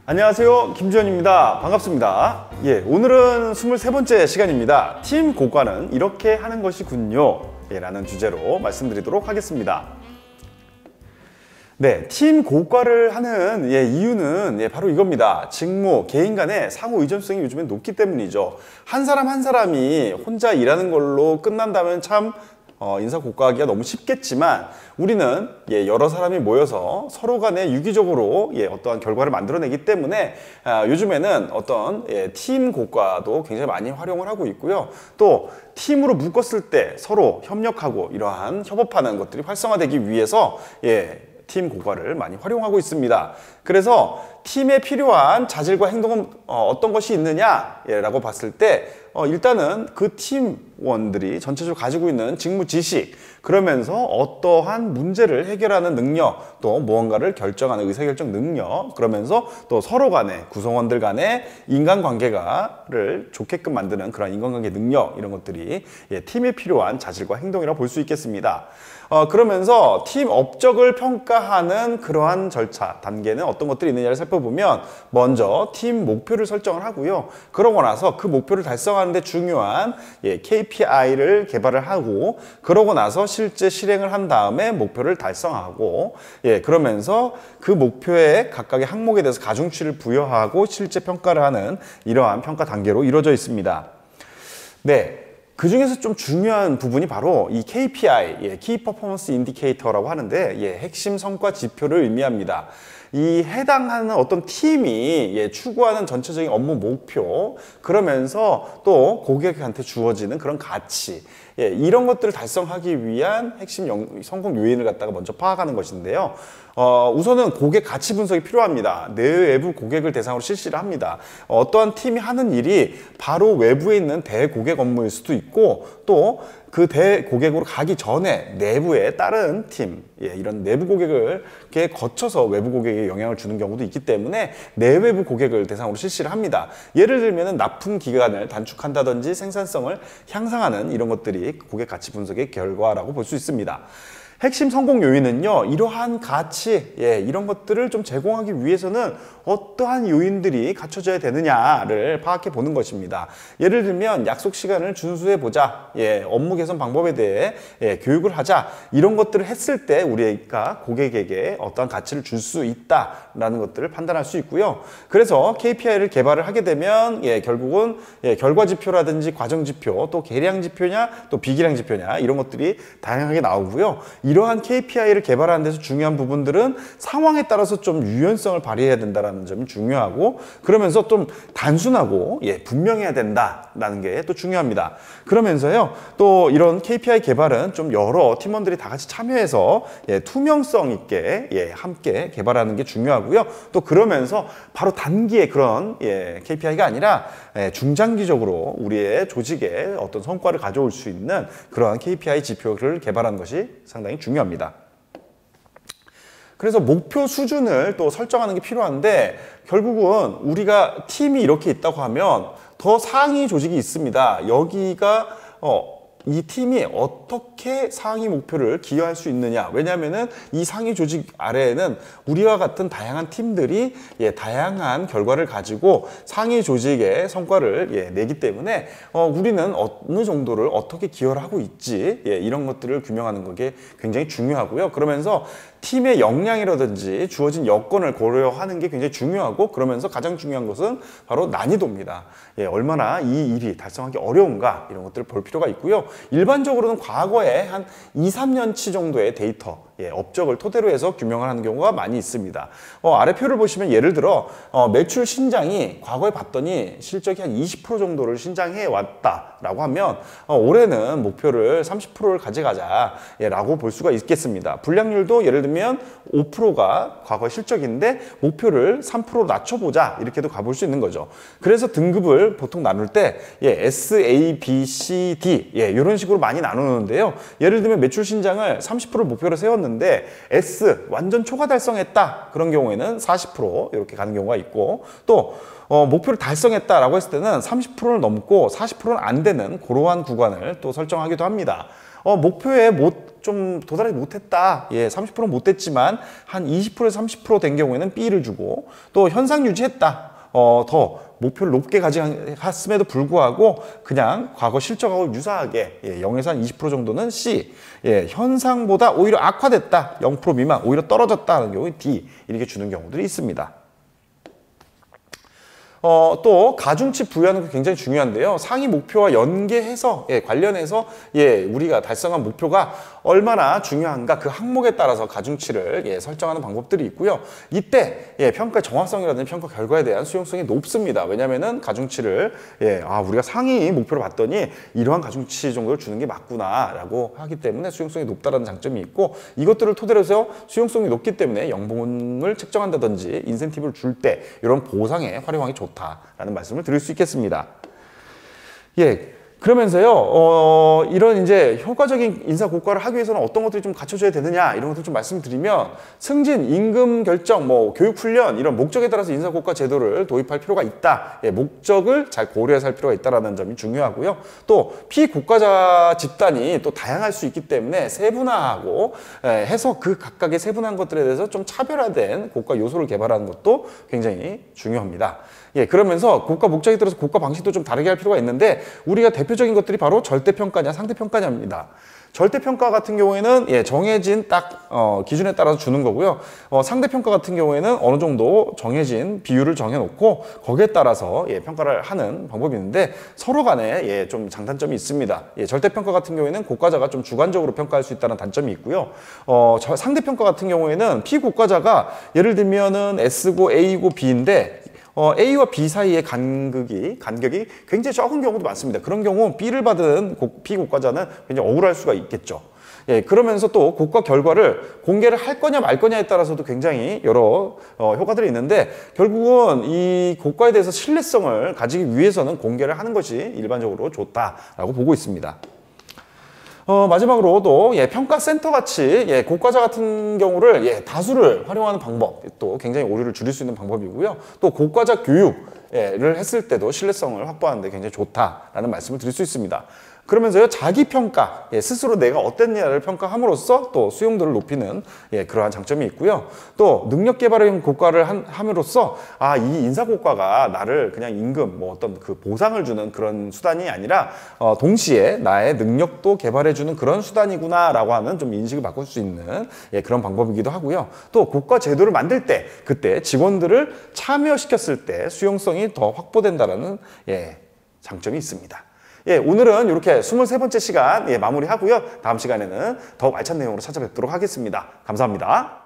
안녕하세요, 김주현입니다. 반갑습니다. 오늘은 23번째 시간입니다. 팀 고과는 이렇게 하는 것이군요, 라는 주제로 말씀드리도록 하겠습니다. 팀 고과를 하는 이유는 바로 이겁니다. 직무, 개인 간의 상호 의존성이 요즘엔 높기 때문이죠. 한 사람 한 사람이 혼자 일하는 걸로 끝난다면 참 인사 고과하기가 너무 쉽겠지만, 우리는 여러 사람이 모여서 서로 간에 유기적으로 어떠한 결과를 만들어내기 때문에 요즘에는 어떤 팀 고과도 굉장히 많이 활용을 하고 있고요. 또 팀으로 묶었을 때 서로 협력하고 이러한 협업하는 것들이 활성화되기 위해서 팀 고과를 많이 활용하고 있습니다. 그래서 팀에 필요한 자질과 행동은 어떤 것이 있느냐라고 봤을 때 일단은 그 팀원들이 전체적으로 가지고 있는 직무 지식, 그러면서 어떠한 문제를 해결하는 능력, 또 무언가를 결정하는 의사결정 능력, 그러면서 또 서로 간의 구성원들 간의 인간관계를 좋게끔 만드는 그런 인간관계 능력, 이런 것들이 팀에 필요한 자질과 행동이라고 볼 수 있겠습니다. 그러면서 팀 업적을 평가하는 그러한 절차, 단계는 어떤 것들이 있느냐를 살펴보면, 먼저 팀 목표를 설정을 하고요. 그러고 나서 그 목표를 달성하는 데 중요한 KPI를 개발을 하고, 그러고 나서 실제 실행을 한 다음에 목표를 달성하고, 그러면서 그 목표에 각각의 항목에 대해서 가중치를 부여하고 실제 평가를 하는 이러한 평가 단계로 이루어져 있습니다. 그 중에서 좀 중요한 부분이 바로 이 KPI, Key Performance Indicator라고 하는데, 핵심 성과 지표를 의미합니다. 이 해당하는 어떤 팀이 추구하는 전체적인 업무 목표, 그러면서 또 고객한테 주어지는 그런 가치, 이런 것들을 달성하기 위한 핵심 성공 요인을 갖다가 먼저 파악하는 것인데요. 우선은 고객 가치 분석이 필요합니다. 내외부 고객을 대상으로 실시를 합니다. 어떠한 팀이 하는 일이 바로 외부에 있는 대고객 업무일 수도 있고, 또 그 대고객으로 가기 전에 내부의 다른 팀, 이런 내부 고객을 거쳐서 외부 고객에게 영향을 주는 경우도 있기 때문에 내외부 고객을 대상으로 실시를 합니다. 예를 들면 납품 기간을 단축한다든지 생산성을 향상하는 이런 것들이 고객 가치 분석의 결과라고 볼 수 있습니다. 핵심 성공 요인은요, 이러한 가치, 이런 것들을 좀 제공하기 위해서는 어떠한 요인들이 갖춰져야 되느냐를 파악해 보는 것입니다. 예를 들면 약속 시간을 준수해 보자, 업무 개선 방법에 대해 교육을 하자, 이런 것들을 했을 때 우리가 고객에게 어떠한 가치를 줄 수 있다라는 것들을 판단할 수 있고요. 그래서 KPI를 개발을 하게 되면 결국은 결과 지표라든지 과정 지표, 또 계량 지표냐 또 비계량 지표냐, 이런 것들이 다양하게 나오고요. 이러한 KPI를 개발하는 데서 중요한 부분들은 상황에 따라서 좀 유연성을 발휘해야 된다는 점이 중요하고, 그러면서 좀 단순하고 분명해야 된다라는 게 또 중요합니다. 그러면서요, 또 이런 KPI 개발은 좀 여러 팀원들이 다 같이 참여해서 투명성 있게 함께 개발하는 게 중요하고요. 또 그러면서 바로 단기의 그런 KPI가 아니라 중장기적으로 우리의 조직에 어떤 성과를 가져올 수 있는 그러한 KPI 지표를 개발하는 것이 상당히 중요합니다. 그래서 목표 수준을 또 설정하는 게 필요한데, 결국은 우리가 팀이 이렇게 있다고 하면 더 상위 조직이 있습니다. 여기가 이 팀이 어떻게 상위 목표를 기여할 수 있느냐. 왜냐하면은 이 상위 조직 아래에는 우리와 같은 다양한 팀들이 다양한 결과를 가지고 상위 조직의 성과를 내기 때문에 우리는 어느 정도를 어떻게 기여를 하고 있지, 이런 것들을 규명하는 게 굉장히 중요하고요. 그러면서 팀의 역량이라든지 주어진 여건을 고려하는 게 굉장히 중요하고, 그러면서 가장 중요한 것은 바로 난이도입니다. 얼마나 이 일이 달성하기 어려운가, 이런 것들을 볼 필요가 있고요. 일반적으로는 과거에 한 2, 3년치 정도의 데이터, 업적을 토대로 해서 규명을 하는 경우가 많이 있습니다. 아래 표를 보시면 예를 들어 매출 신장이 과거에 봤더니 실적이 한 20% 정도를 신장해 왔다라고 하면 올해는 목표를 30%를 가져가자 라고 볼 수가 있겠습니다. 불량률도 예를 들면 5%가 과거 실적인데 목표를 3% 낮춰보자, 이렇게도 가볼 수 있는 거죠. 그래서 등급을 보통 나눌 때 S, A, B, C, D 이런 식으로 많이 나누는데요. 예를 들면 매출 신장을 30%를 목표로 세웠는데 S, 완전 초과 달성했다, 그런 경우에는 40% 이렇게 가는 경우가 있고, 또 목표를 달성했다라고 했을 때는 30%를 넘고 40%는 안 되는 그러한 구간을 또 설정하기도 합니다. 목표에 좀 도달하지 못했다. 예, 30%는 못 됐지만 한 20%에서 30% 된 경우에는 B를 주고, 또 현상 유지했다. 더 목표를 높게 가져갔음에도 불구하고 그냥 과거 실적하고 유사하게 0에서 한 20% 정도는 C, 현상보다 오히려 악화됐다. 0% 미만, 오히려 떨어졌다 하는 경우에 D 이렇게 주는 경우들이 있습니다. 또 가중치 부여하는 거 굉장히 중요한데요. 상위 목표와 연계해서 관련해서 우리가 달성한 목표가 얼마나 중요한가 그 항목에 따라서 가중치를 설정하는 방법들이 있고요. 이때 평가의 정확성이라든지 평가 결과에 대한 수용성이 높습니다. 왜냐하면은 가중치를 우리가 상위 목표를 봤더니 이러한 가중치 정도를 주는 게 맞구나라고 하기 때문에 수용성이 높다라는 장점이 있고, 이것들을 토대로 해서 수용성이 높기 때문에 연봉을 책정한다든지 인센티브를 줄 때 이런 보상에 활용하기 좋다라는 말씀을 드릴 수 있겠습니다. 그러면서요, 이런 이제 효과적인 인사 고과를 하기 위해서는 어떤 것들이 좀 갖춰져야 되느냐, 이런 것들 좀 말씀드리면, 승진, 임금 결정, 교육 훈련, 이런 목적에 따라서 인사 고과 제도를 도입할 필요가 있다. 목적을 잘 고려해서 할 필요가 있다는 점이 중요하고요. 또 피고과자 집단이 또 다양할 수 있기 때문에 세분화하고 해서 그 각각의 세분화한 것들에 대해서 좀 차별화된 고과 요소를 개발하는 것도 굉장히 중요합니다. 그러면서 고과 목적에 따라서 고과 방식도 좀 다르게 할 필요가 있는데, 우리가 대표적인 것들이 바로 절대평가냐 상대평가냐입니다. 절대평가 같은 경우에는 정해진 딱 기준에 따라서 주는 거고요. 상대평가 같은 경우에는 어느 정도 정해진 비율을 정해놓고 거기에 따라서 평가를 하는 방법이 있는데, 서로 간에 좀 장단점이 있습니다. 절대평가 같은 경우에는 고과자가 좀 주관적으로 평가할 수 있다는 단점이 있고요. 상대평가 같은 경우에는 피고과자가 예를 들면은 S고 A고 B인데 A와 B 사이의 간격이 굉장히 적은 경우도 많습니다. 그런 경우 B를 받은 피고과자는 굉장히 억울할 수가 있겠죠. 그러면서 또 고과 결과를 공개를 할 거냐 말 거냐에 따라서도 굉장히 여러 효과들이 있는데, 결국은 이 고과에 대해서 신뢰성을 가지기 위해서는 공개를 하는 것이 일반적으로 좋다라고 보고 있습니다. 마지막으로도 평가센터 같이 고과자 같은 경우를 다수를 활용하는 방법, 또 굉장히 오류를 줄일 수 있는 방법이고요. 또 고과자 교육을 했을 때도 신뢰성을 확보하는 데 굉장히 좋다라는 말씀을 드릴 수 있습니다. 그러면서요, 자기평가, 스스로 내가 어땠냐를 평가함으로써 또 수용도를 높이는 그러한 장점이 있고요. 또 능력 개발형 고과를 함으로써 이 인사 고과가 나를 그냥 임금, 어떤 그 보상을 주는 그런 수단이 아니라 동시에 나의 능력도 개발해주는 그런 수단이구나라고 하는 좀 인식을 바꿀 수 있는 그런 방법이기도 하고요. 또 고과 제도를 만들 때 그때 직원들을 참여시켰을 때 수용성이 더 확보된다라는 장점이 있습니다. 오늘은 이렇게 23번째 시간 마무리하고요. 다음 시간에는 더 알찬 내용으로 찾아뵙도록 하겠습니다. 감사합니다.